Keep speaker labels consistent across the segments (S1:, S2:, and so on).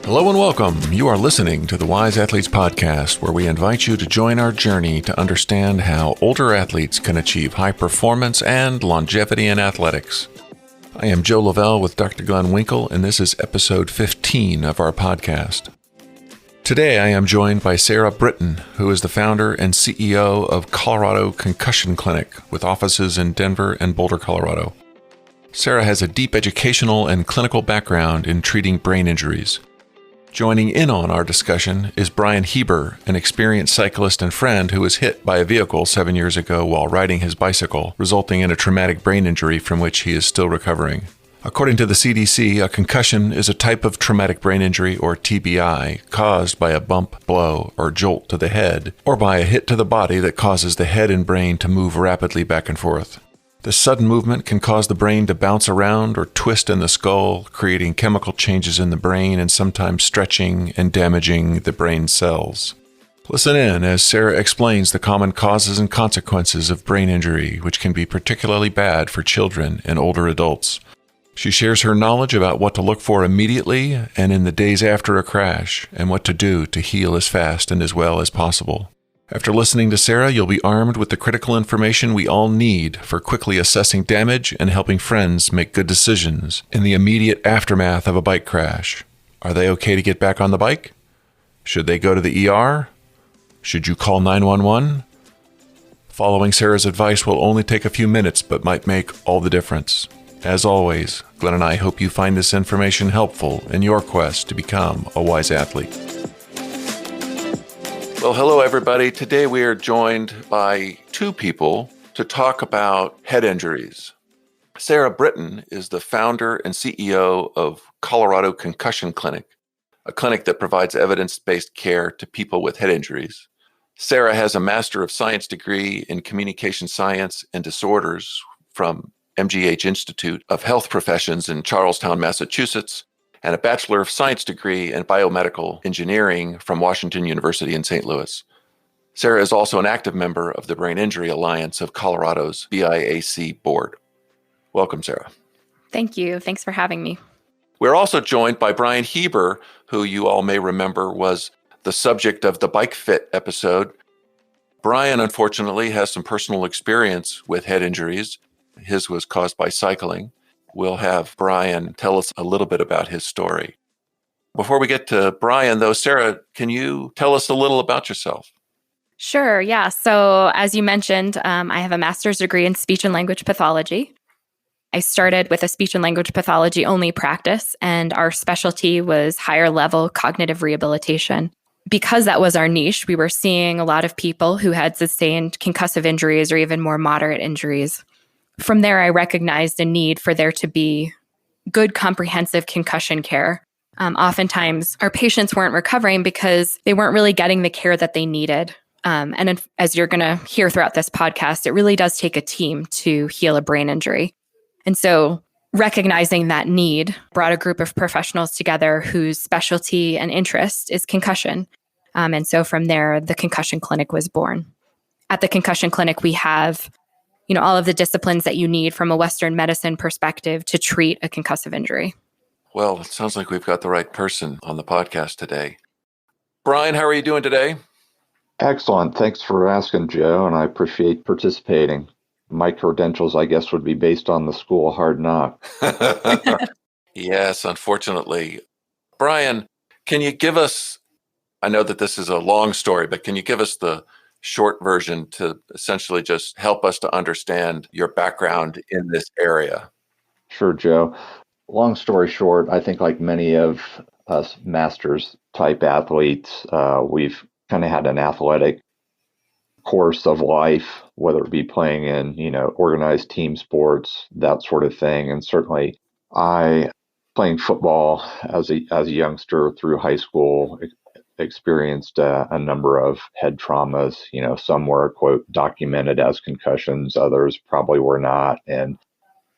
S1: Hello and welcome. You are listening to the Wise Athletes Podcast, where we invite you to join our journey to understand how older athletes can achieve high performance and longevity in athletics. I am Joe Lavelle with Dr. Glenn Winkle, and this is episode 15 of our podcast. Today, I am joined by Sarah Brittain, who is the founder and CEO of Colorado Concussion Clinic, with offices in Denver and Boulder, Colorado. Sarah has a deep educational and clinical background in treating brain injuries. Joining in on our discussion is Brian Heber, an experienced cyclist and friend who was hit by a vehicle 7 years ago while riding his bicycle, resulting in a traumatic brain injury from which he is still recovering. According to the CDC, a concussion is a type of traumatic brain injury, or TBI, caused by a bump, blow, or jolt to the head, or by a hit to the body that causes the head and brain to move rapidly back and forth. This sudden movement can cause the brain to bounce around or twist in the skull, creating chemical changes in the brain and sometimes stretching and damaging the brain cells. Listen in as Sarah explains the common causes and consequences of brain injury, which can be particularly bad for children and older adults. She shares her knowledge about what to look for immediately and in the days after a crash, and what to do to heal as fast and as well as possible. After listening to Sarah, you'll be armed with the critical information we all need for quickly assessing damage and helping friends make good decisions in the immediate aftermath of a bike crash. Are they okay to get back on the bike? Should they go to the ER? Should you call 911? Following Sarah's advice will only take a few minutes, but might make all the difference. As always, Glenn and I hope you find this information helpful in your quest to become a wise athlete. Well, hello, everybody. Today we are joined by two people to talk about head injuries. Sarah Brittain is the founder and CEO of Colorado Concussion Clinic, a clinic that provides evidence-based care to people with head injuries. Sarah has a Master of Science degree in Communication Science and Disorders from MGH Institute of Health Professions in Charlestown, Massachusetts, and a Bachelor of Science degree in Biomedical Engineering from Washington University in St. Louis. Sarah is also an active member of the Brain Injury Alliance of Colorado's BIAC board. Welcome, Sarah.
S2: Thank you. Thanks for having me.
S1: We're also joined by Brian Heber, who you all may remember was the subject of the Bike Fit episode. Brian, unfortunately, has some personal experience with head injuries. His was caused by cycling. We'll have Brian tell us a little bit about his story. Before we get to Brian, though, Sarah, can you tell us a little about yourself?
S2: Sure. Yeah. So as you mentioned, I have a master's degree in speech and language pathology. I started with a speech and language pathology only practice, and our specialty was higher level cognitive rehabilitation. Because that was our niche, we were seeing a lot of people who had sustained concussive injuries or even more moderate injuries. From there, I recognized a need for there to be good comprehensive concussion care. Oftentimes, our patients weren't recovering because they weren't really getting the care that they needed. As you're going to hear throughout this podcast, it really does take a team to heal a brain injury. And so recognizing that need brought a group of professionals together whose specialty and interest is concussion. And so from there, the Concussion Clinic was born. At the Concussion Clinic, we have all of the disciplines that you need from a Western medicine perspective to treat a concussive injury.
S1: Well, it sounds like we've got the right person on the podcast today. Brian, how are you doing today?
S3: Excellent. Thanks for asking, Joe, and I appreciate participating. My credentials, I guess, would be based on the school of hard knocks.
S1: Yes, unfortunately. Brian, can you give us, I know that this is a long story, but can you give us the short version to essentially just help us to understand your background in this area?
S3: Sure, Joe. Long story short, I think like many of us masters type athletes, we've kind of had an athletic course of life, whether it be playing in, organized team sports, that sort of thing. And certainly I, playing football as a youngster through high school, experienced a number of head traumas. Some were, quote, documented as concussions, others probably were not. And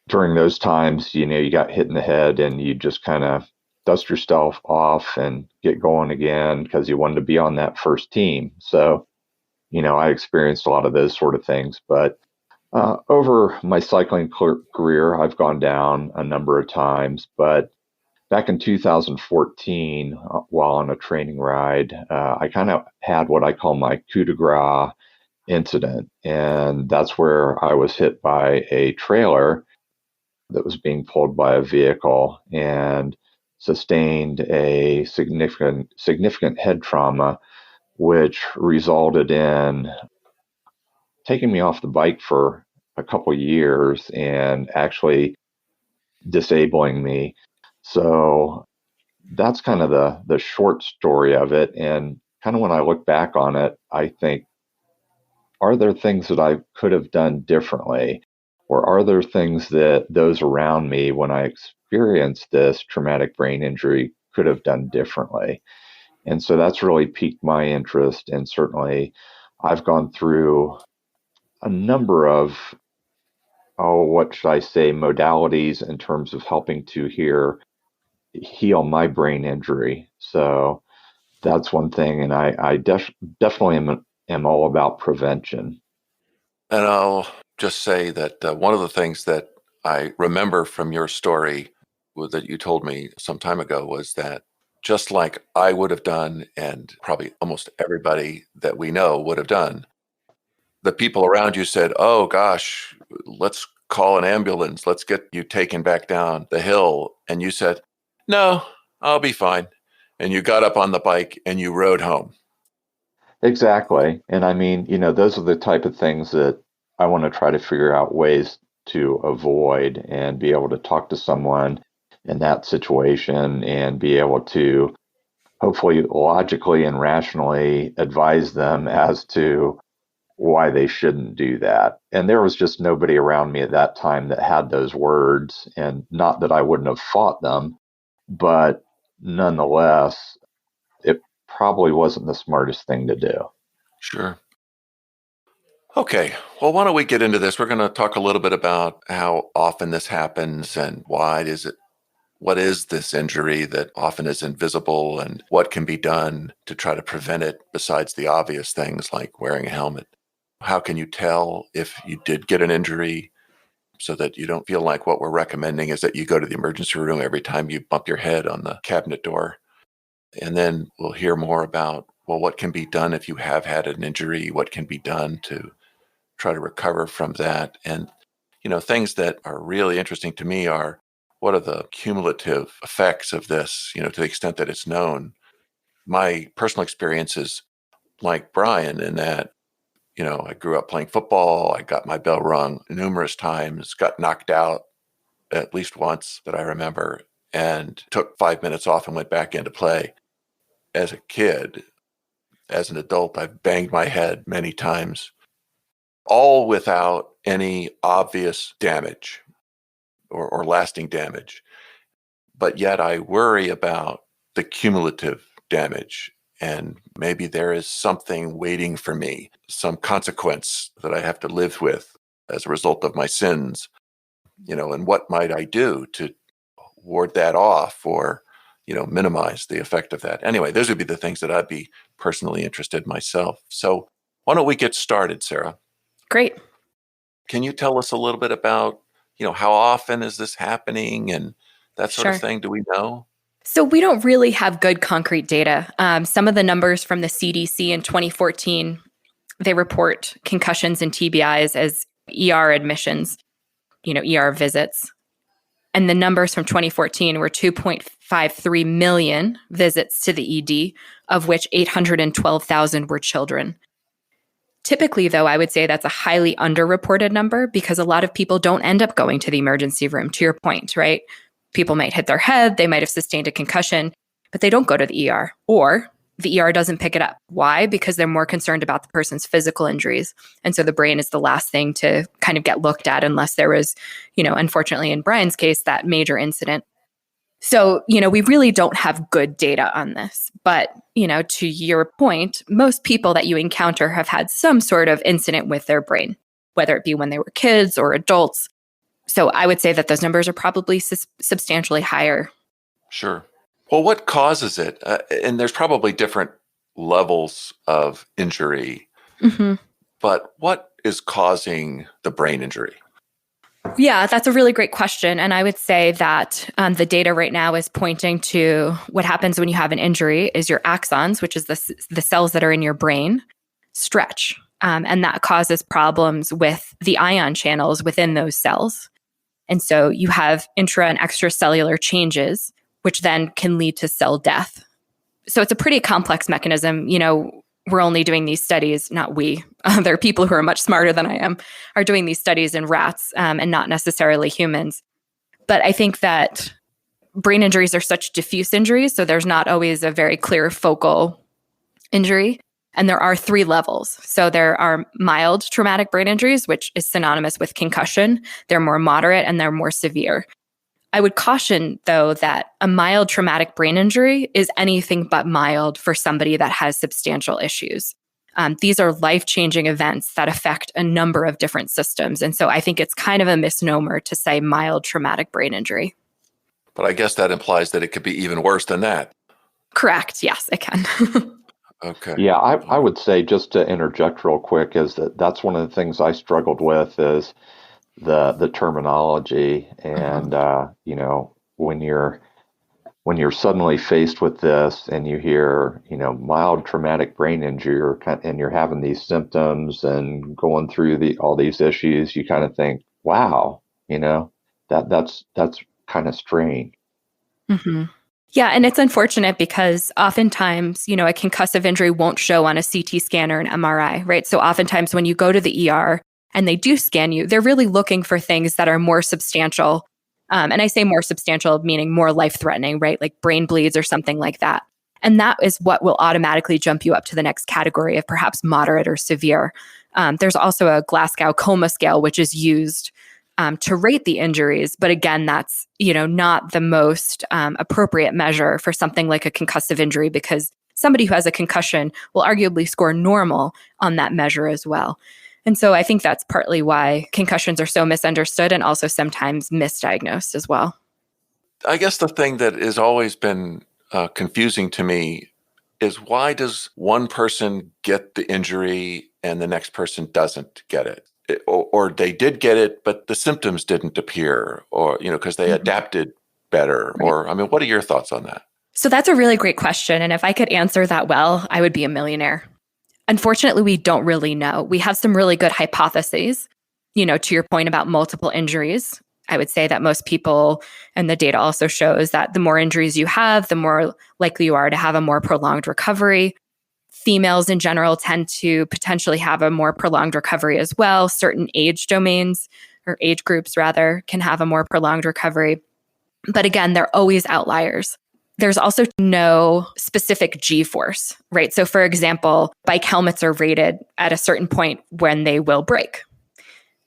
S3: during those times, you got hit in the head and you just kind of dust yourself off and get going again because you wanted to be on that first team. So, I experienced a lot of those sort of things. But over my cycling career, I've gone down a number of times, but back in 2014, while on a training ride, I kind of had what I call my coup de grace incident. And that's where I was hit by a trailer that was being pulled by a vehicle and sustained a significant head trauma, which resulted in taking me off the bike for a couple years and actually disabling me. So that's kind of the short story of it. And kind of when I look back on it, I think, are there things that I could have done differently? Or are there things that those around me, when I experienced this traumatic brain injury, could have done differently? And so that's really piqued my interest. And certainly I've gone through a number of, what should I say, modalities in terms of helping to heal my brain injury. So that's one thing. And I definitely am all about prevention.
S1: And I'll just say that one of the things that I remember from your story that you told me some time ago was that just like I would have done, and probably almost everybody that we know would have done, the people around you said, "Oh gosh, let's call an ambulance. Let's get you taken back down the hill." And you said, "No, I'll be fine." And you got up on the bike and you rode home.
S3: Exactly. And I mean, those are the type of things that I want to try to figure out ways to avoid and be able to talk to someone in that situation and be able to hopefully logically and rationally advise them as to why they shouldn't do that. And there was just nobody around me at that time that had those words. And not that I wouldn't have fought them, but nonetheless, it probably wasn't the smartest thing to do.
S1: Sure. Okay. Well, why don't we get into this? We're going to talk a little bit about how often this happens and what is this injury that often is invisible, and what can be done to try to prevent it besides the obvious things like wearing a helmet. How can you tell if you did get an injury so that you don't feel like what we're recommending is that you go to the emergency room every time you bump your head on the cabinet door? And then we'll hear more about, well, what can be done if you have had an injury? What can be done to try to recover from that? And, things that are really interesting to me are, what are the cumulative effects of this, to the extent that it's known? My personal experience is like Brian in that, I grew up playing football. I got my bell rung numerous times, got knocked out at least once that I remember, and took 5 minutes off and went back into play. As a kid, as an adult, I've banged my head many times, all without any obvious damage or lasting damage. But yet I worry about the cumulative damage. And maybe there is something waiting for me, some consequence that I have to live with as a result of my sins, and what might I do to ward that off or, minimize the effect of that? Anyway, those would be the things that I'd be personally interested in myself. So why don't we get started, Sarah?
S2: Great.
S1: Can you tell us a little bit about, how often is this happening and that sort of thing? Do we know?
S2: So we don't really have good concrete data. Some of the numbers from the CDC in 2014, they report concussions and TBIs as ER admissions, ER visits. And the numbers from 2014 were 2.53 million visits to the ED, of which 812,000 were children. Typically, though, I would say that's a highly underreported number because a lot of people don't end up going to the emergency room, to your point, right? People might hit their head, they might have sustained a concussion, but they don't go to the ER, or the ER doesn't pick it up. Why? Because they're more concerned about the person's physical injuries. And so the brain is the last thing to kind of get looked at unless there was, unfortunately in Brian's case, that major incident. So, we really don't have good data on this. But, to your point, most people that you encounter have had some sort of incident with their brain, whether it be when they were kids or adults. So I would say that those numbers are probably substantially higher.
S1: Sure. Well, what causes it? And there's probably different levels of injury,
S2: Mm-hmm.
S1: but what is causing the brain injury?
S2: Yeah, that's a really great question. And I would say that the data right now is pointing to what happens when you have an injury is your axons, which is the cells that are in your brain, stretch. And that causes problems with the ion channels within those cells. And so you have intra and extracellular changes, which then can lead to cell death. So it's a pretty complex mechanism. We're only doing these studies, not we, there are people who are much smarter than I am, are doing these studies in rats and not necessarily humans. But I think that brain injuries are such diffuse injuries, so there's not always a very clear focal injury. And there are 3 levels. So there are mild traumatic brain injuries, which is synonymous with concussion. They're more moderate and they're more severe. I would caution, though, that a mild traumatic brain injury is anything but mild for somebody that has substantial issues. These are life-changing events that affect a number of different systems. And so I think it's kind of a misnomer to say mild traumatic brain injury.
S1: But I guess that implies that it could be even worse than that.
S2: Correct. Yes, it can.
S3: Okay. Yeah, I would say, just to interject real quick, is that's one of the things I struggled with is the terminology. And when you're suddenly faced with this and you hear mild traumatic brain injury, and you're having these symptoms and going through all these issues, you kind of think, wow, that's kind of strange.
S2: Mm-hmm. Yeah, and it's unfortunate because oftentimes, a concussive injury won't show on a CT scan or an MRI, right? So oftentimes when you go to the ER and they do scan you, they're really looking for things that are more substantial. And I say more substantial, meaning more life-threatening, right? Like brain bleeds or something like that. And that is what will automatically jump you up to the next category of perhaps moderate or severe. There's also a Glasgow Coma Scale, which is used to rate the injuries. But again, that's, not the most appropriate measure for something like a concussive injury, because somebody who has a concussion will arguably score normal on that measure as well. And so I think that's partly why concussions are so misunderstood and also sometimes misdiagnosed as well.
S1: I guess the thing that has always been confusing to me is, why does one person get the injury and the next person doesn't get it? Or they did get it, but the symptoms didn't appear, or, because they adapted better. Right. Or, what are your thoughts on that?
S2: So that's a really great question. And if I could answer that well, I would be a millionaire. Unfortunately, we don't really know. We have some really good hypotheses, to your point about multiple injuries. I would say that most people, and the data also shows that the more injuries you have, the more likely you are to have a more prolonged recovery. Females in general tend to potentially have a more prolonged recovery as well. Certain age domains, or age groups rather, can have a more prolonged recovery. But again, they're always outliers. There's also no specific G-force, right? So for example, bike helmets are rated at a certain point when they will break.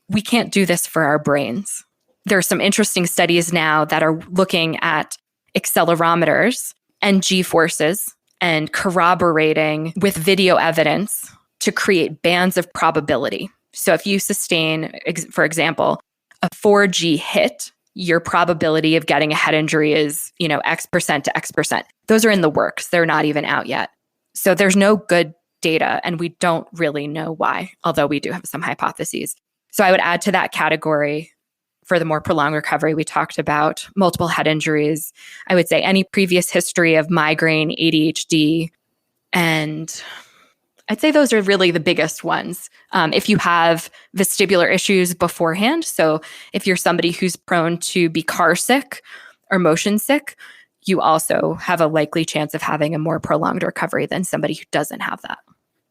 S2: We can't do this for our brains. There are some interesting studies now that are looking at accelerometers and G-forces and corroborating with video evidence to create bands of probability. So if you sustain, for example, a 4G hit, your probability of getting a head injury is, X% to X%. Those are in the works. They're not even out yet. So there's no good data, and we don't really know why, although we do have some hypotheses. So I would add to that category, for the more prolonged recovery, we talked about multiple head injuries. I would say any previous history of migraine, ADHD, and I'd say those are really the biggest ones. If you have vestibular issues beforehand, so if you're somebody who's prone to be car sick or motion sick, you also have a likely chance of having a more prolonged recovery than somebody who doesn't have that.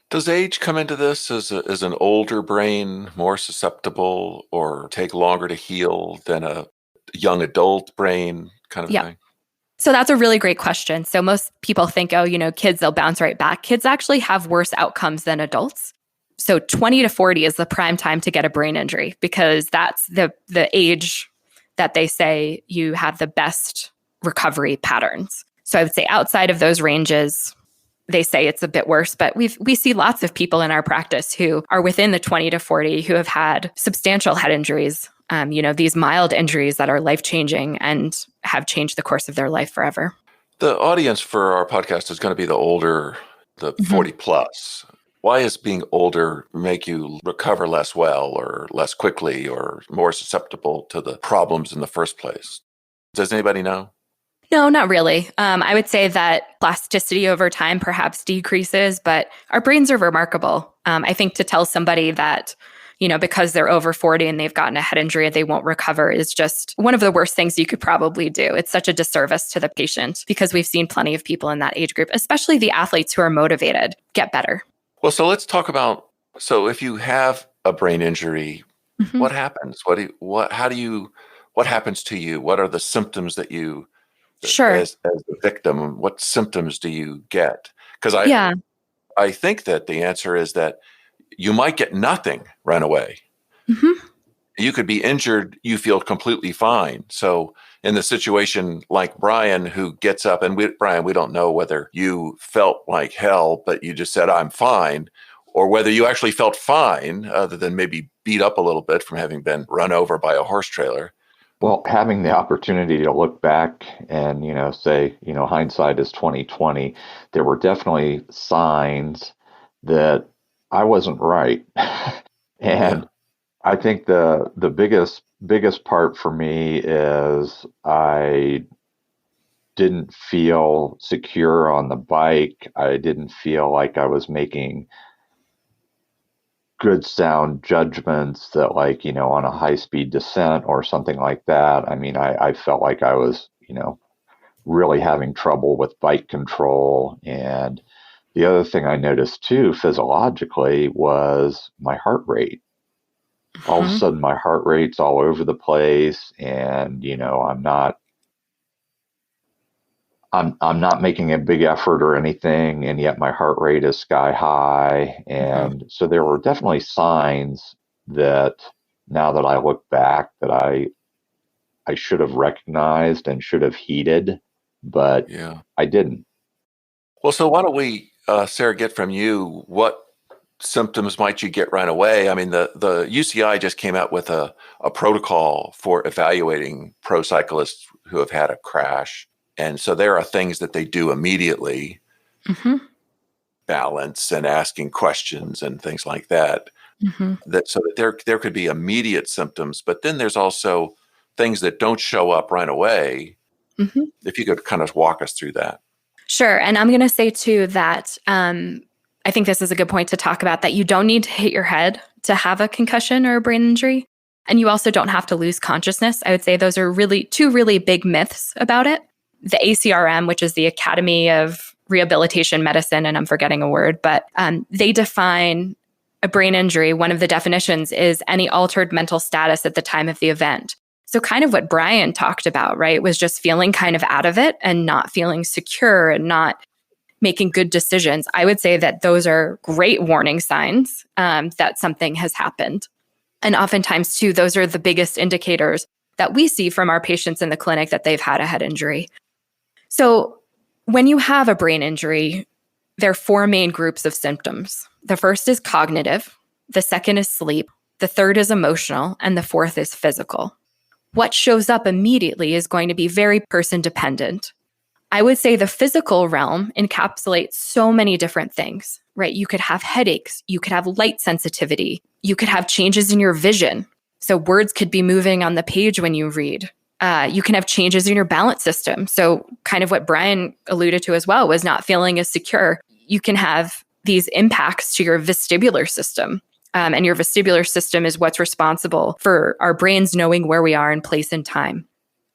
S1: Does age come into this? Is an older brain more susceptible or take longer to heal than a young adult brain kind of thing?
S2: So that's a really great question. So most people think, kids, they'll bounce right back. Kids actually have worse outcomes than adults. So 20 to 40 is the prime time to get a brain injury, because that's the age that they say you have the best recovery patterns. So I would say outside of those ranges, they say it's a bit worse, but we see lots of people in our practice who are within the 20 to 40 who have had substantial head injuries, these mild injuries that are life-changing and have changed the course of their life forever.
S1: The audience for our podcast is going to be the older, the 40 plus. Why is being older make you recover less well or less quickly or more susceptible to the problems in the first place? Does anybody know?
S2: No, not really. I would say that plasticity over time perhaps decreases, but our brains are remarkable. I think to tell somebody that, because they're over 40 and they've gotten a head injury, they won't recover is just one of the worst things you could probably do. It's such a disservice to the patient because we've seen plenty of people in that age group, especially the athletes who are motivated, get better.
S1: Well, so let's talk about, so if you have a brain injury,
S2: Mhm.
S1: what happens? What happens to you? What are the symptoms that you,
S2: Sure.
S1: as the victim, what symptoms do you get? Because
S2: Yeah.
S1: I think that the answer is that you might get nothing right away.
S2: Mhm.
S1: You could be injured, you feel completely fine. So in the situation like Brian, who gets up, and Brian, we don't know whether you felt like hell, but you just said, I'm fine, or whether you actually felt fine, other than maybe beat up a little bit from having been run over by a horse trailer.
S3: Well, having the opportunity to look back and, say, hindsight is 2020, there were definitely signs that I wasn't right.
S1: Yeah.
S3: And I think the biggest part for me is I didn't feel secure on the bike. I didn't feel like I was making good sound judgments that, like, on a high speed descent or something like that. I mean, I felt like I was, really having trouble with bike control. And the other thing I noticed too, physiologically, was my heart rate. All of a
S2: Mhm.
S3: sudden my heart rate's all over the place, and I'm not making a big effort or anything, and yet my heart rate is sky high.
S2: Mhm.
S3: And so there were definitely signs that, now that I look back, that I should have recognized and should have heeded, but
S1: Yeah.
S3: I didn't.
S1: Well, so why don't we, Sarah, get from you, what symptoms might you get right away? I mean, the UCI just came out with a protocol for evaluating pro cyclists who have had a crash. And so there are things that they do immediately,
S2: Mhm.
S1: balance and asking questions and things like that,
S2: Mhm.
S1: so that there could be immediate symptoms. But then there's also things that don't show up right away.
S2: Mhm.
S1: If you could kind of walk us through that.
S2: Sure. And I'm going to say too that I think this is a good point to talk about that you don't need to hit your head to have a concussion or a brain injury. And you also don't have to lose consciousness. I would say those are really two really big myths about it. The ACRM, which is the Academy of Rehabilitation Medicine, and I'm forgetting a word, but they define a brain injury. One of the definitions is any altered mental status at the time of the event. So kind of what Brian talked about, right, was just feeling kind of out of it and not feeling secure and not making good decisions. I would say that those are great warning signs that something has happened. And oftentimes, too, those are the biggest indicators that we see from our patients in the clinic that they've had a head injury. So when you have a brain injury, there are four main groups of symptoms. The first is cognitive, the second is sleep, the third is emotional, and the fourth is physical. What shows up immediately is going to be very person dependent. I would say the physical realm encapsulates so many different things, right? You could have headaches, you could have light sensitivity, you could have changes in your vision. So words could be moving on the page when you read. You can have changes in your balance system. So kind of what Brian alluded to as well was not feeling as secure. You can have these impacts to your vestibular system. And your vestibular system is what's responsible for our brains knowing where we are in place and time.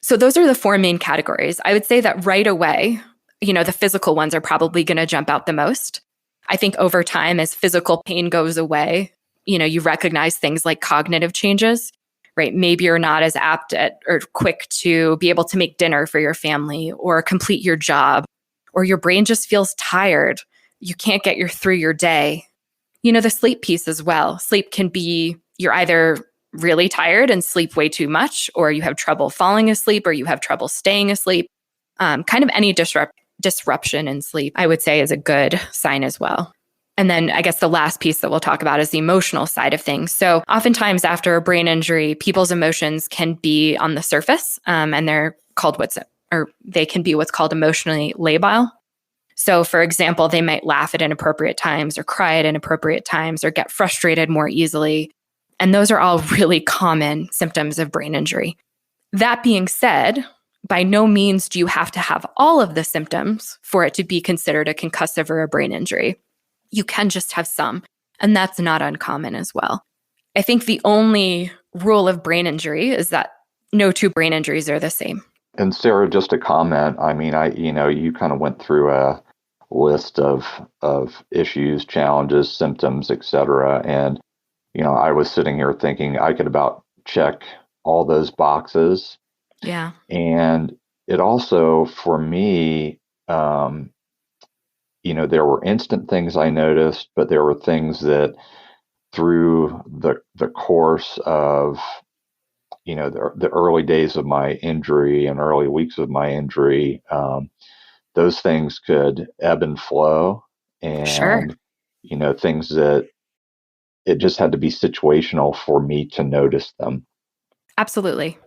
S2: So those are the four main categories. I would say that right away, the physical ones are probably going to jump out the most. I think over time, as physical pain goes away, you recognize things like cognitive changes, right? Maybe you're not as apt at or quick to be able to make dinner for your family or complete your job, or your brain just feels tired. You can't get through your day. The sleep piece as well. Sleep can be, you're either really tired and sleep way too much, or you have trouble falling asleep, or you have trouble staying asleep. Kind of any disruption in sleep, I would say, is a good sign as well. And then I guess the last piece that we'll talk about is the emotional side of things. So oftentimes after a brain injury, people's emotions can be on the surface, and they're called they can be what's called emotionally labile. So for example, they might laugh at inappropriate times or cry at inappropriate times or get frustrated more easily. And those are all really common symptoms of brain injury. That being said, by no means do you have to have all of the symptoms for it to be considered a concussive or a brain injury. You can just have some, and that's not uncommon as well. I think the only rule of brain injury is that no two brain injuries are the same.
S3: And Sarah, just a comment. I mean, you kind of went through a list of issues, challenges, symptoms, et cetera. And, I was sitting here thinking I could about check all those boxes.
S2: Yeah.
S3: And it also, for me, there were instant things I noticed, but there were things that through the course of, the early days of my injury and early weeks of my injury, those things could ebb and flow. And,
S2: Sure.
S3: Things that it just had to be situational for me to notice them.
S2: Absolutely.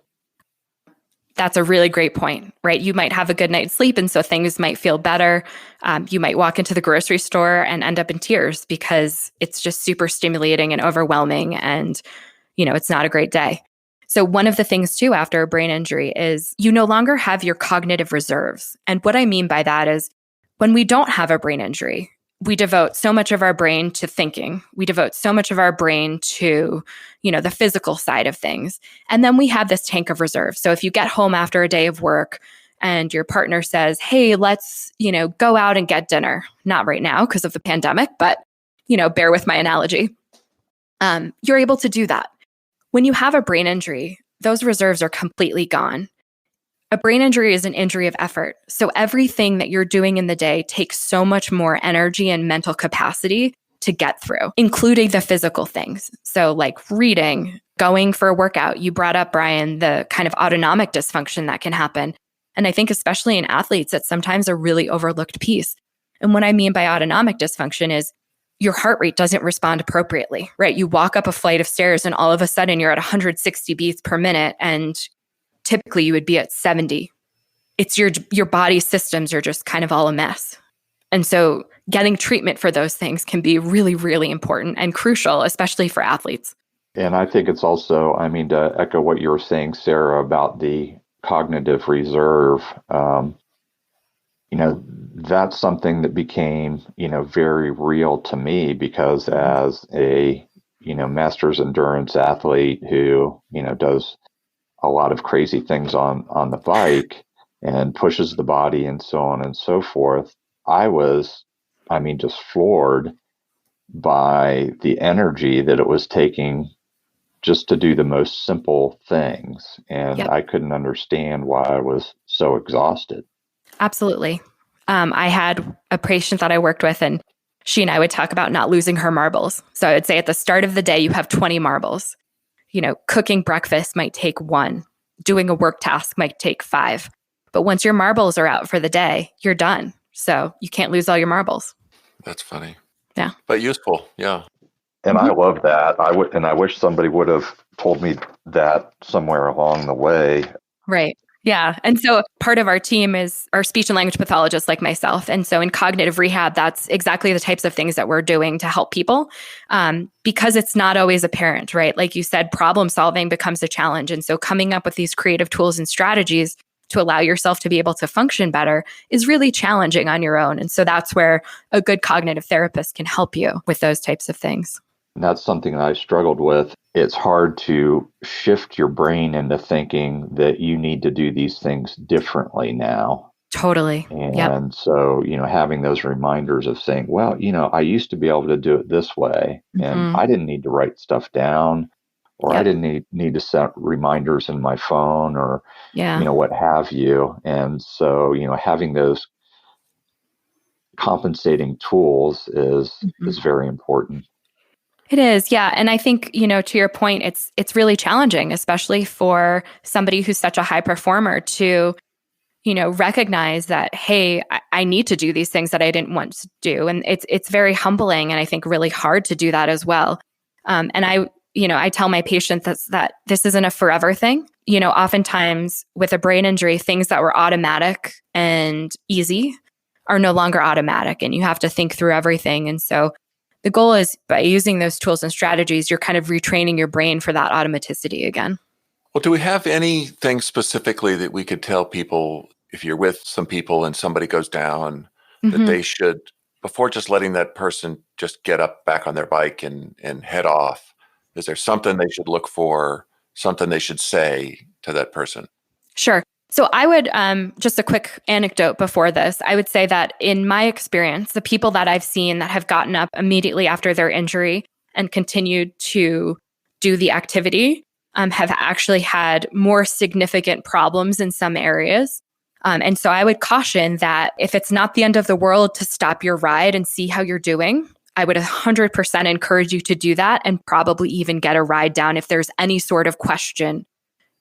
S2: That's a really great point, right? You might have a good night's sleep, and so things might feel better. You might walk into the grocery store and end up in tears because it's just super stimulating and overwhelming, and, it's not a great day. So one of the things too after a brain injury is you no longer have your cognitive reserves. And what I mean by that is when we don't have a brain injury, we devote so much of our brain to thinking. We devote so much of our brain to, the physical side of things. And then we have this tank of reserve. So if you get home after a day of work and your partner says, hey, let's, go out and get dinner. Not right now because of the pandemic, but, bear with my analogy. You're able to do that. When you have a brain injury, those reserves are completely gone. A brain injury is an injury of effort. So everything that you're doing in the day takes so much more energy and mental capacity to get through, including the physical things. So like reading, going for a workout. You brought up, Brian, the kind of autonomic dysfunction that can happen. And I think especially in athletes, it's sometimes a really overlooked piece. And what I mean by autonomic dysfunction is your heart rate doesn't respond appropriately, right? You walk up a flight of stairs and all of a sudden you're at 160 beats per minute and typically you would be at 70. It's your body systems are just kind of all a mess. And so getting treatment for those things can be really, really important and crucial, especially for athletes.
S3: And I think it's also, to echo what you were saying, Sarah, about the cognitive reserve, that's something that became, very real to me because as a, master's endurance athlete who, does a lot of crazy things on the bike and pushes the body and so on and so forth, I was, just floored by the energy that it was taking just to do the most simple things. And
S2: Yep.
S3: I couldn't understand why I was so exhausted.
S2: Absolutely. I had a patient that I worked with, and she and I would talk about not losing her marbles. So I would say at the start of the day, you have 20 marbles. Cooking breakfast might take 1. Doing a work task might take 5. But once your marbles are out for the day, you're done. So you can't lose all your marbles.
S1: That's funny.
S2: Yeah.
S1: But useful. Yeah.
S3: And I love that. I wish somebody would have told me that somewhere along the way.
S2: Right. Yeah. And so part of our team is our speech and language pathologists like myself. And so in cognitive rehab, that's exactly the types of things that we're doing to help people because it's not always apparent, right? Like you said, problem solving becomes a challenge. And so coming up with these creative tools and strategies to allow yourself to be able to function better is really challenging on your own. And so that's where a good cognitive therapist can help you with those types of things.
S3: And that's something that I struggled with. It's hard to shift your brain into thinking that you need to do these things differently now.
S2: Totally.
S3: And
S2: Yep.
S3: so, having those reminders of saying, well, I used to be able to do it this way, and I didn't need to write stuff down, or I didn't need to set reminders in my phone or, what have you. And so, having those compensating tools is very important.
S2: It is. Yeah. And I think, to your point, it's really challenging, especially for somebody who's such a high performer to, recognize that, hey, I need to do these things that I didn't want to do. And it's very humbling and I think really hard to do that as well. And I tell my patients that this isn't a forever thing. Oftentimes with a brain injury, things that were automatic and easy are no longer automatic and you have to think through everything. And so the goal is by using those tools and strategies, you're kind of retraining your brain for that automaticity again.
S1: Well, do we have anything specifically that we could tell people if you're with some people and somebody goes down that they should, before just letting that person just get up back on their bike and head off, is there something they should look for, something they should say to that person?
S2: Sure. So I would, just a quick anecdote before this, I would say that in my experience, the people that I've seen that have gotten up immediately after their injury and continued to do the activity have actually had more significant problems in some areas. And so I would caution that if it's not the end of the world to stop your ride and see how you're doing, I would 100% encourage you to do that and probably even get a ride down if there's any sort of question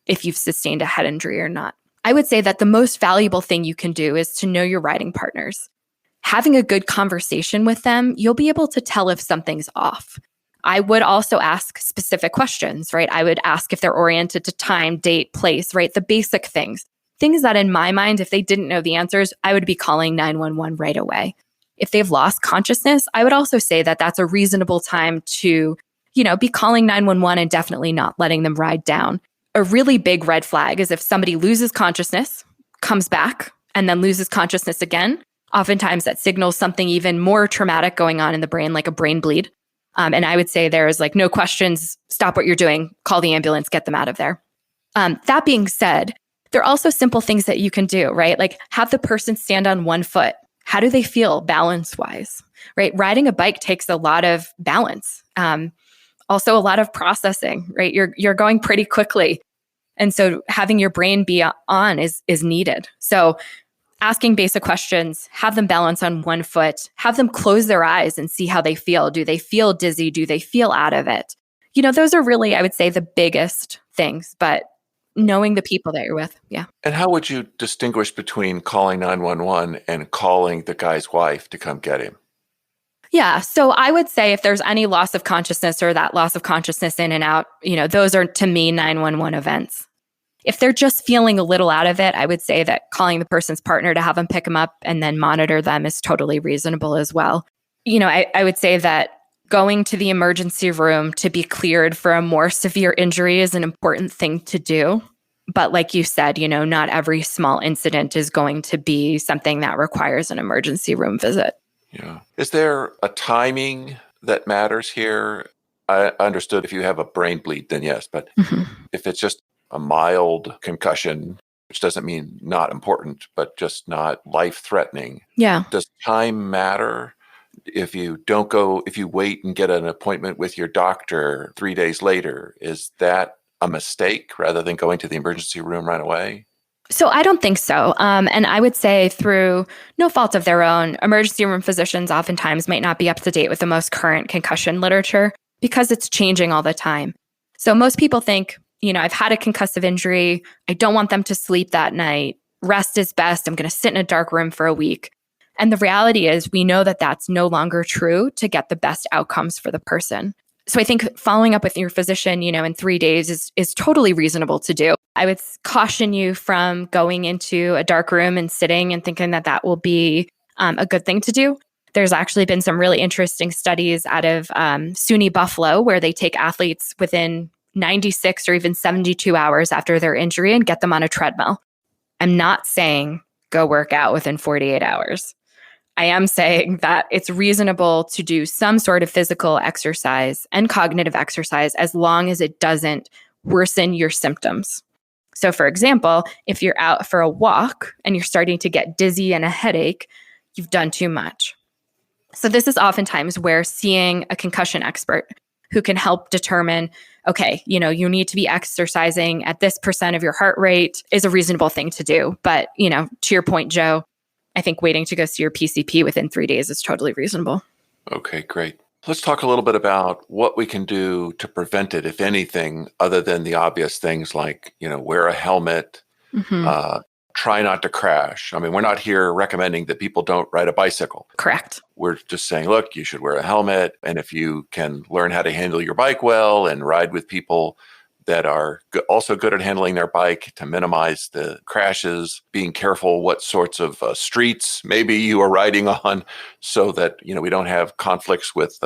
S2: if you've sustained a head injury or not. I would say that the most valuable thing you can do is to know your riding partners. Having a good conversation with them, you'll be able to tell if something's off. I would also ask specific questions, right? I would ask if they're oriented to time, date, place, right? The basic things. Things that in my mind, if they didn't know the answers, I would be calling 911 right away. If they've lost consciousness, I would also say that that's a reasonable time to, be calling 911 and definitely not letting them ride down. A really big red flag is if somebody loses consciousness, comes back, and then loses consciousness again. Oftentimes that signals something even more traumatic going on in the brain, like a brain bleed. And I would say there's no questions, stop what you're doing, call the ambulance, get them out of there. That being said, there are also simple things that you can do, right? Like have the person stand on one foot. How do they feel balance-wise, right? Riding a bike takes a lot of balance. Also a lot of processing, right? You're going pretty quickly. And so having your brain be on is needed. So asking basic questions, have them balance on one foot, have them close their eyes and see how they feel. Do they feel dizzy? Do they feel out of it? Those are really, I would say, the biggest things, but knowing the people that you're with. Yeah.
S1: And how would you distinguish between calling 911 and calling the guy's wife to come get him?
S2: Yeah. So I would say if there's any loss of consciousness or that loss of consciousness in and out, those are to me 911 events. If they're just feeling a little out of it, I would say that calling the person's partner to have them pick them up and then monitor them is totally reasonable as well. I would say that going to the emergency room to be cleared for a more severe injury is an important thing to do. But like you said, not every small incident is going to be something that requires an emergency room visit.
S1: Yeah. Is there a timing that matters here? I understood if you have a brain bleed, then yes. But if it's just a mild concussion, which doesn't mean not important, but just not life-threatening.
S2: Yeah.
S1: Does time matter? If you wait and get an appointment with your doctor 3 days later, is that a mistake rather than going to the emergency room right away?
S2: So I don't think so. And I would say through no fault of their own, emergency room physicians oftentimes might not be up to date with the most current concussion literature because it's changing all the time. So most people think, I've had a concussive injury. I don't want them to sleep that night. Rest is best. I'm going to sit in a dark room for a week. And the reality is we know that that's no longer true to get the best outcomes for the person. So I think following up with your physician, in 3 days is totally reasonable to do. I would caution you from going into a dark room and sitting and thinking that will be a good thing to do. There's actually been some really interesting studies out of SUNY Buffalo where they take athletes within 96 or even 72 hours after their injury and get them on a treadmill. I'm not saying go work out within 48 hours. I am saying that it's reasonable to do some sort of physical exercise and cognitive exercise as long as it doesn't worsen your symptoms. So for example, if you're out for a walk and you're starting to get dizzy and a headache, you've done too much. So this is oftentimes where seeing a concussion expert who can help determine, okay, you need to be exercising at this % of your heart rate is a reasonable thing to do. But, to your point, Joe, I think waiting to go see your PCP within 3 days is totally reasonable.
S1: Okay, great. Let's talk a little bit about what we can do to prevent it, if anything, other than the obvious things like, wear a helmet, try not to crash. I mean, we're not here recommending that people don't ride a bicycle.
S2: Correct.
S1: We're just saying, look, you should wear a helmet. And if you can learn how to handle your bike well and ride with people that are also good at handling their bike to minimize the crashes, being careful what sorts of streets maybe you are riding on so that, we don't have conflicts with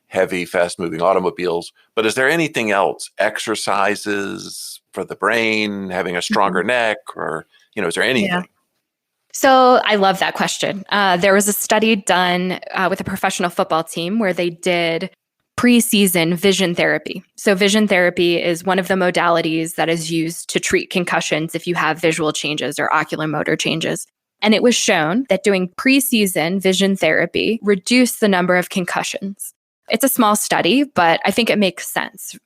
S1: heavy, fast-moving automobiles. But is there anything else? Exercises for the brain, having a stronger neck, or, is there anything?
S2: Yeah. So I love that question. There was a study done with a professional football team where they did preseason vision therapy. So vision therapy is one of the modalities that is used to treat concussions if you have visual changes or ocular motor changes. And it was shown that doing preseason vision therapy reduced the number of concussions. It's a small study, but I think it makes sense.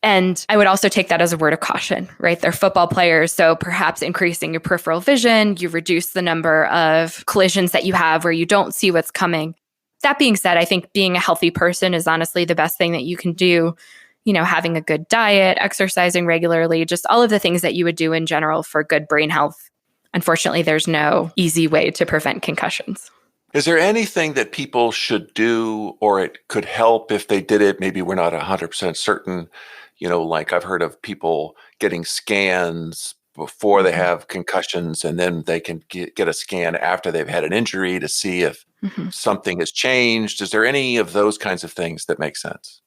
S2: And I would also take that as a word of caution, right? They're football players, so perhaps increasing your peripheral vision, you reduce the number of collisions that you have where you don't see what's coming. That being said, I think being a healthy person is honestly the best thing that you can do. Having a good diet, exercising regularly, just all of the things that you would do in general for good brain health. Unfortunately, there's no easy way to prevent concussions.
S1: Is there anything that people should do, or it could help if they did it? Maybe we're not 100% certain. Like I've heard of people getting scans before they have concussions, and then they can get a scan after they've had an injury to see if something has changed. Is there any of those kinds of things that make sense?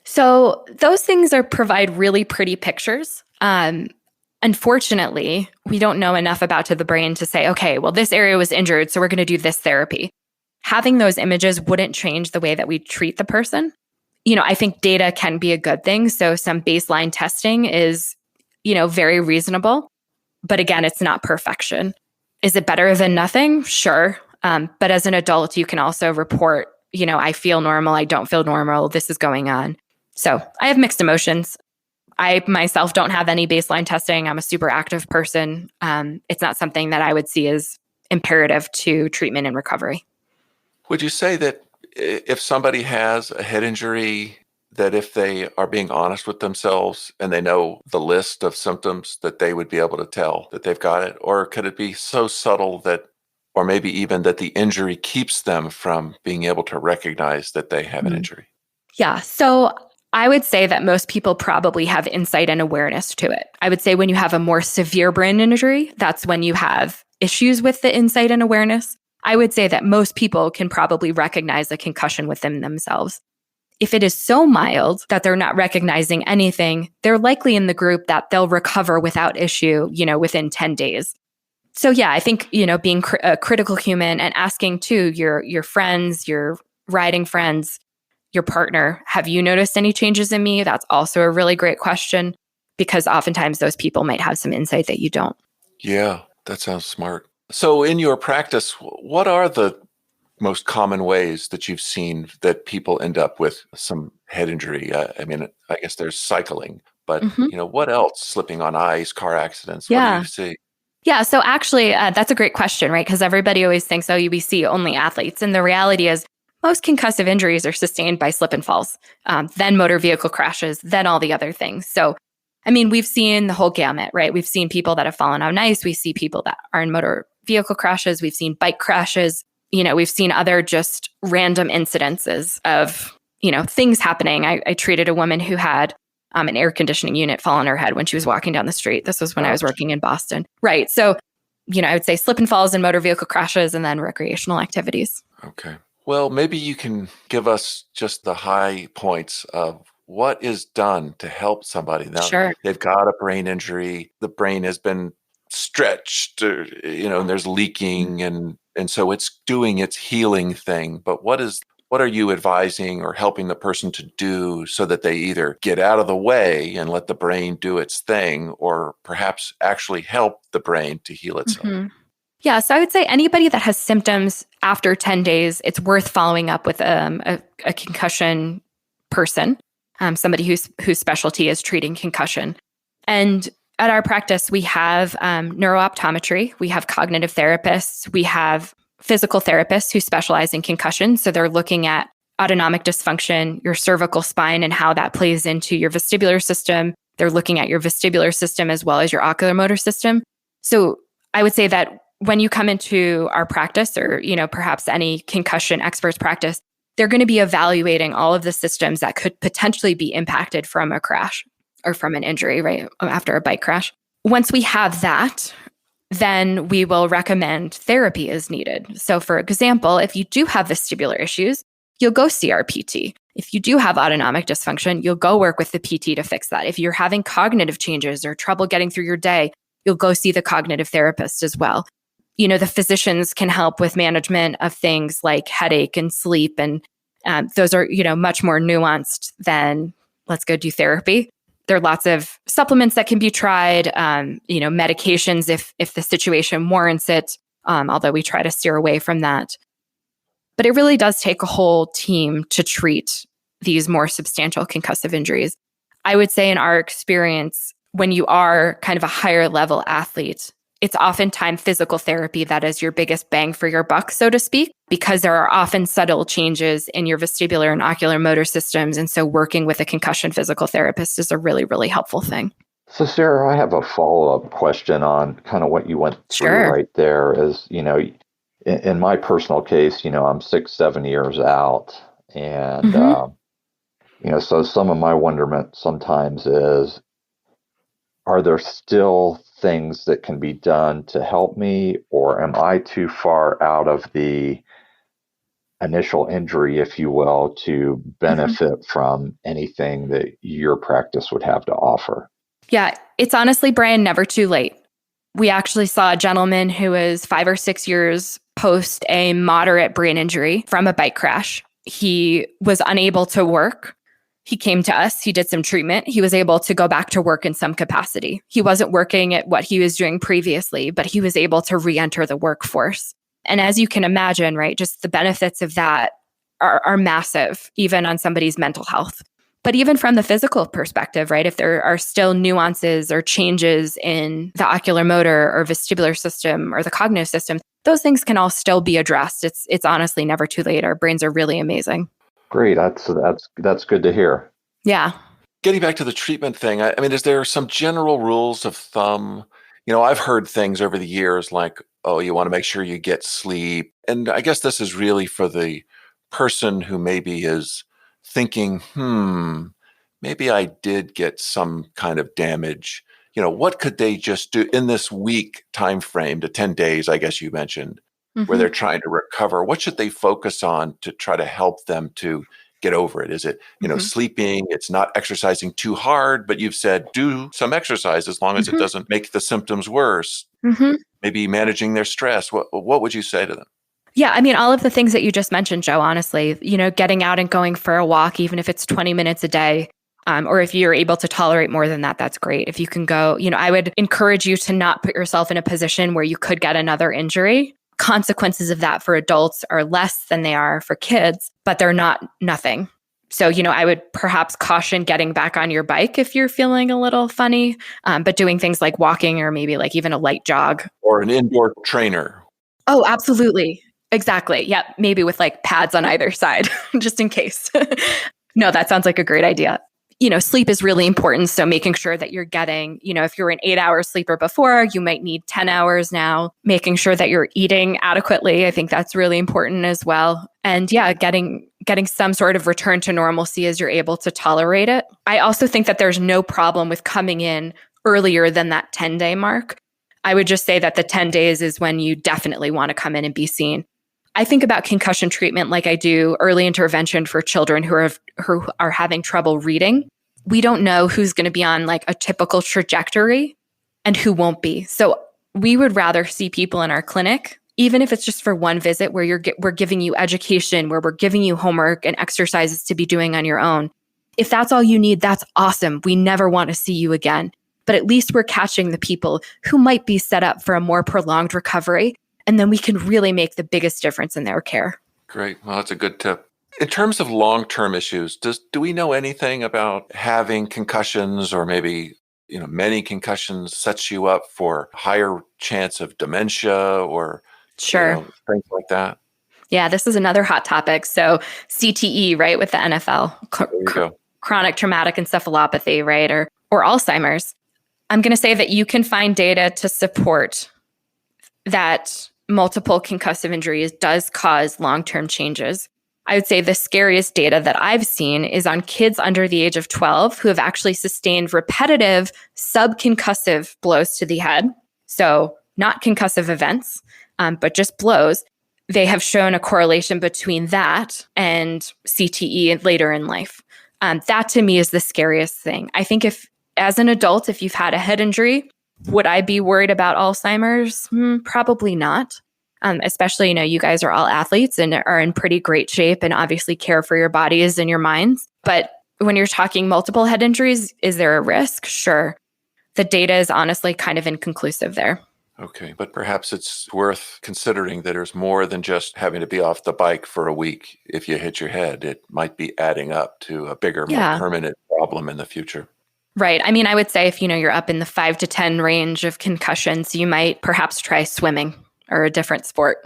S2: So those things provide really pretty pictures. Unfortunately, we don't know enough about the brain to say, okay, well, this area was injured, so we're going to do this therapy. Having those images wouldn't change the way that we treat the person. I think data can be a good thing. So some baseline testing is, very reasonable. But again, it's not perfection. Is it better than nothing? Sure. But as an adult, you can also report, I feel normal, I don't feel normal, this is going on. So I have mixed emotions. I myself don't have any baseline testing. I'm a super active person. It's not something that I would see as imperative to treatment and recovery.
S1: Would you say that if somebody has a head injury, that if they are being honest with themselves and they know the list of symptoms, that they would be able to tell that they've got it? Or could it be so subtle that, or maybe even that the injury keeps them from being able to recognize that they have an injury?
S2: Yeah. So I would say that most people probably have insight and awareness to it. I would say when you have a more severe brain injury, that's when you have issues with the insight and awareness. I would say that most people can probably recognize a concussion within themselves. If it is so mild that they're not recognizing anything, they're likely in the group that they'll recover without issue, within 10 days. So yeah, I think, being a critical human and asking too, your friends, your riding friends, your partner, have you noticed any changes in me? That's also a really great question, because oftentimes those people might have some insight that you don't.
S1: Yeah, that sounds smart. So in your practice, what are the most common ways that you've seen that people end up with some head injury? I guess there's cycling, but what else? Slipping on ice, car accidents.
S2: Yeah.
S1: What do you see?
S2: Yeah. So actually, that's a great question, right? Because everybody always thinks, oh, we see only athletes. And the reality is most concussive injuries are sustained by slip and falls, then motor vehicle crashes, then all the other things. So, we've seen the whole gamut, right? We've seen people that have fallen on ice. We see people that are in motor vehicle crashes. We've seen bike crashes. We've seen other just random incidences of, things happening. I treated a woman who had an air conditioning unit fall on her head when she was walking down the street. This was when I was working in Boston. Right. So, I would say slip and falls and motor vehicle crashes and then recreational activities.
S1: Okay. Well, maybe you can give us just the high points of what is done to help somebody. Now,
S2: Sure.
S1: They've got a brain injury. The brain has been stretched, and there's leaking, and so it's doing its healing thing. But what are you advising or helping the person to do so that they either get out of the way and let the brain do its thing, or perhaps actually help the brain to heal itself?
S2: Mm-hmm. Yeah, so I would say anybody that has symptoms after 10 days, it's worth following up with a concussion person, somebody whose specialty is treating concussion. And at our practice, we have neurooptometry, we have cognitive therapists, we have physical therapists who specialize in concussion. So they're looking at autonomic dysfunction, your cervical spine, and how that plays into your vestibular system. They're looking at your vestibular system as well as your ocular motor system. So I would say that when you come into our practice, or perhaps any concussion expert's practice, they're going to be evaluating all of the systems that could potentially be impacted from a crash. or from an injury, right, after a bike crash. Once we have that, then we will recommend therapy as needed. So for example, if you do have vestibular issues, you'll go see our PT. If you do have autonomic dysfunction, you'll go work with the PT to fix that. If you're having cognitive changes or trouble getting through your day, you'll go see the cognitive therapist as well. The physicians can help with management of things like headache and sleep. And those are, much more nuanced than let's go do therapy. There are lots of supplements that can be tried, medications if the situation warrants it, although we try to steer away from that. But it really does take a whole team to treat these more substantial concussive injuries. I would say in our experience, when you are kind of a higher level athlete, it's oftentimes physical therapy that is your biggest bang for your buck, so to speak, because there are often subtle changes in your vestibular and ocular motor systems. And so working with a concussion physical therapist is a really, really helpful thing.
S3: So Sarah, I have a follow-up question on kind of what you went through right there is, in my personal case, I'm 6-7 years out. And, so some of my wonderment sometimes is, are there still things that can be done to help me, or am I too far out of the initial injury, if you will, to benefit from anything that your practice would have to offer?
S2: Yeah, it's honestly, Brian, never too late. We actually saw a gentleman who was 5 or 6 years post a moderate brain injury from a bike crash. He was unable to work. He came to us, he did some treatment. He was able to go back to work in some capacity. He wasn't working at what he was doing previously, but he was able to re-enter the workforce. And as you can imagine, right, just the benefits of that are massive, even on somebody's mental health. But even from the physical perspective, right, if there are still nuances or changes in the ocular motor or vestibular system or the cognitive system, those things can all still be addressed. It's honestly never too late. Our brains are really amazing.
S3: Great. That's good to hear.
S2: Yeah.
S1: Getting back to the treatment thing, I mean, is there some general rules of thumb? I've heard things over the years like, oh, you want to make sure you get sleep. And I guess this is really for the person who maybe is thinking, maybe I did get some kind of damage. What could they just do in this week time frame to 10 days, I guess you mentioned, where they're trying to recover? What should they focus on to try to help them to get over it? Is it, sleeping? It's not exercising too hard, but you've said do some exercise as long as it doesn't make the symptoms worse. Maybe managing their stress. What would you say to them?
S2: Yeah, I mean, all of the things that you just mentioned, Joe, honestly, getting out and going for a walk, even if it's 20 minutes a day, or if you're able to tolerate more than that, that's great. If you can go, I would encourage you to not put yourself in a position where you could get another injury. Consequences of that for adults are less than they are for kids, but they're not nothing. So, I would perhaps caution getting back on your bike if you're feeling a little funny, but doing things like walking or maybe like even a light jog.
S1: Or an indoor trainer.
S2: Oh, absolutely. Exactly. Yeah. Maybe with like pads on either side, just in case. No, that sounds like a great idea. Sleep is really important. So making sure that you're getting, if you're an 8-hour sleeper before, you might need 10 hours now, making sure that you're eating adequately. I think that's really important as well. And yeah, getting some sort of return to normalcy as you're able to tolerate it. I also think that there's no problem with coming in earlier than that 10-day mark. I would just say that the 10 days is when you definitely want to come in and be seen. I think about concussion treatment like I do early intervention for children who are having trouble reading. We don't know who's going to be on like a typical trajectory and who won't be. So we would rather see people in our clinic, even if it's just for one visit where we're giving you education, where we're giving you homework and exercises to be doing on your own. If that's all you need, that's awesome. We never want to see you again. But at least we're catching the people who might be set up for a more prolonged recovery. And then we can really make the biggest difference in their care.
S1: Great. Well, that's a good tip. In terms of long-term issues, do we know anything about having concussions or maybe, many concussions sets you up for higher chance of dementia or
S2: sure,
S1: things like that?
S2: Yeah, this is another hot topic. So CTE, right, with the NFL, chronic traumatic encephalopathy, right, or Alzheimer's. I'm going to say that you can find data to support that multiple concussive injuries does cause long-term changes. I would say the scariest data that I've seen is on kids under the age of 12 who have actually sustained repetitive subconcussive blows to the head. So not concussive events, but just blows. They have shown a correlation between that and CTE later in life. That to me is the scariest thing. I think as an adult, if you've had a head injury, would I be worried about Alzheimer's? Probably not. Especially, you guys are all athletes and are in pretty great shape and obviously care for your bodies and your minds. But when you're talking multiple head injuries, is there a risk? Sure. The data is honestly kind of inconclusive there.
S1: Okay, but perhaps it's worth considering that there's more than just having to be off the bike for a week if you hit your head. It might be adding up to a bigger, more permanent problem in the future.
S2: Right. I mean, I would say if you're up in the 5 to 10 range of concussions, you might perhaps try swimming or a different sport.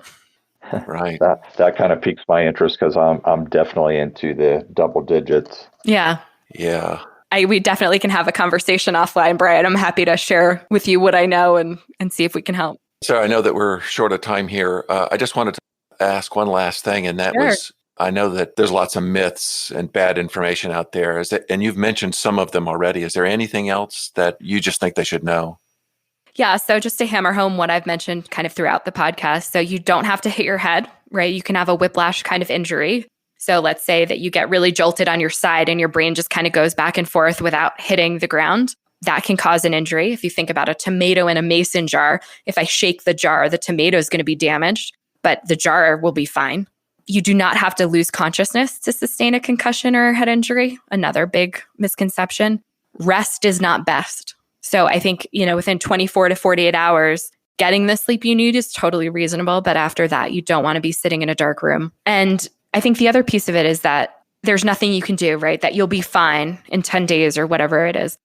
S1: Right.
S3: That kind of piques my interest because I'm definitely into the double digits.
S2: Yeah.
S1: Yeah.
S2: We definitely can have a conversation offline, Brian. I'm happy to share with you what I know and see if we can help.
S1: So I know that we're short of time here. I just wanted to ask one last thing, and that was, I know that there's lots of myths and bad information out there, and you've mentioned some of them already. Is there anything else that you just think they should know?
S2: Yeah. So just to hammer home what I've mentioned kind of throughout the podcast. So you don't have to hit your head, right? You can have a whiplash kind of injury. So let's say that you get really jolted on your side and your brain just kind of goes back and forth without hitting the ground. That can cause an injury. If you think about a tomato in a mason jar, if I shake the jar, the tomato is going to be damaged, but the jar will be fine. You do not have to lose consciousness to sustain a concussion or a head injury. Another big misconception. Rest is not best. So I think, within 24 to 48 hours, getting the sleep you need is totally reasonable. But after that, you don't want to be sitting in a dark room. And I think the other piece of it is that there's nothing you can do, right? That you'll be fine in 10 days or whatever it is.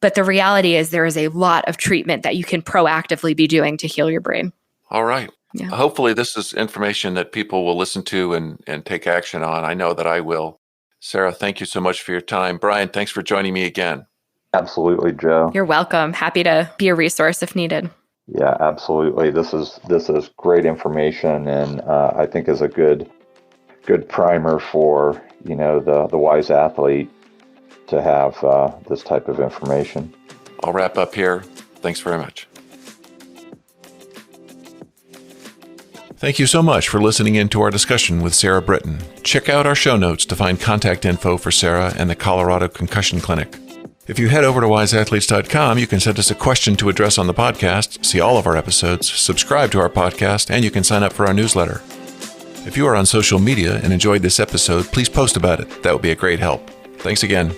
S2: But the reality is there is a lot of treatment that you can proactively be doing to heal your brain.
S1: All right.
S2: Yeah.
S1: Hopefully this is information that people will listen to and take action on. I know that I will. Sarah, thank you so much for your time. Brian, thanks for joining me again.
S3: Absolutely, Joe.
S2: You're welcome. Happy to be a resource if needed.
S3: Yeah, absolutely. This is great information, and I think is a good primer for the wise athlete to have this type of information.
S1: I'll wrap up here. Thanks very much. Thank you so much for listening in to our discussion with Sarah Brittain. Check out our show notes to find contact info for Sarah and the Colorado Concussion Clinic. If you head over to wiseathletes.com, you can send us a question to address on the podcast, see all of our episodes, subscribe to our podcast, and you can sign up for our newsletter. If you are on social media and enjoyed this episode, please post about it. That would be a great help. Thanks again.